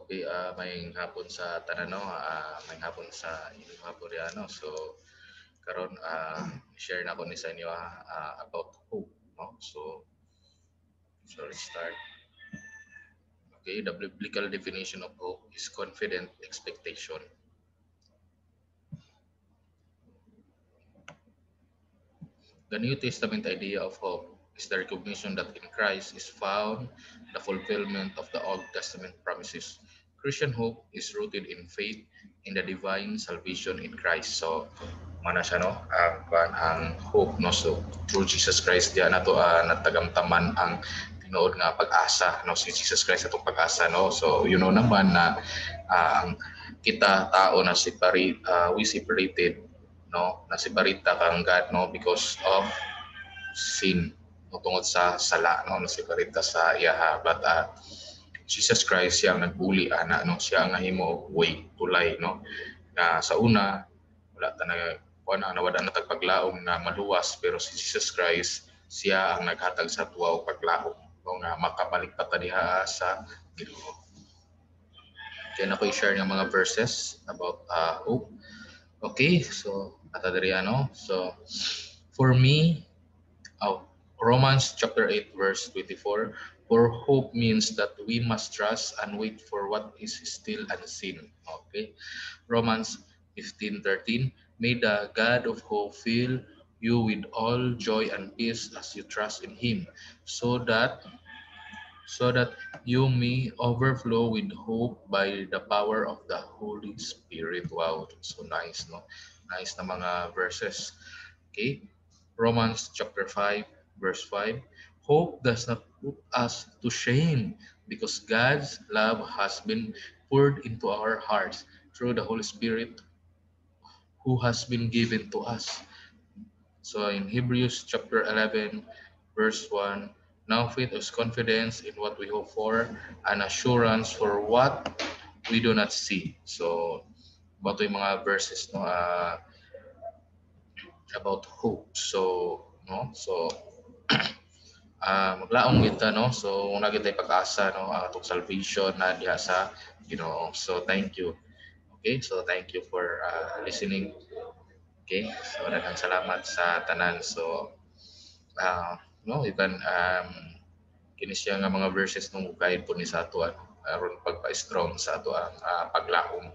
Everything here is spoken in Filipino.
Okay, may hapon sa tanan no, may hapon sa inyong Haporiano. So karon share na ko ni sa inyo about hope, no? So let's start. Okay, the biblical definition of hope is confident expectation. The New Testament idea of hope is the recognition that in Christ is found the fulfillment of the Old Testament promises. Christian hope is rooted in faith in the divine salvation in Christ. So, mana siya no, ang hope no, so through Jesus Christ diyan nato natagamtaman ang tinuod nga pag-asa no, si Jesus Christ atong pag-asa no. So you know naman na ang kita tao na we separated no, na separita kang God no because of sin no, tungod sa sala no, na separita sa iya but Jesus Christ siya ang nagbuli ana no, siya ang nahimo og way tulay no, na sa una wala ta na kuan na wala na tagpaglaom na maluwas pero si Jesus Christ siya ang naghatag sa tuwa og paglaom no, nga makabalik pa ta diha sa Ginoo. Kaya na ko i-share ng mga verses about hope. Okay, so atadriano. So for me, Romans chapter 8 verse 24, for hope means that we must trust and wait for what is still unseen. Okay. Romans 15:13, may the God of hope fill you with all joy and peace as you trust in him, so that you may overflow with hope by the power of the Holy Spirit. Wow, so nice, no? Nice na mga verses. Okay, Romans chapter 5, verse 5. Hope does not put us to shame because God's love has been poured into our hearts through the Holy Spirit who has been given to us. So in Hebrews chapter 11, verse 1, now faith is confidence in what we hope for and assurance for what we do not see. So, bato yung mga verses no, about hope. So, no? So, maglaong kita no. So, una kita pag-asa no, atong salvation na diha sa Ginoo. So, thank you. Okay? So, thank you for listening. Okay? So, daghang salamat sa tanan. So, no, even kini siya nga mga verses nung guide po ni sa ato aron pagpa-strong sa ato ang paglaom.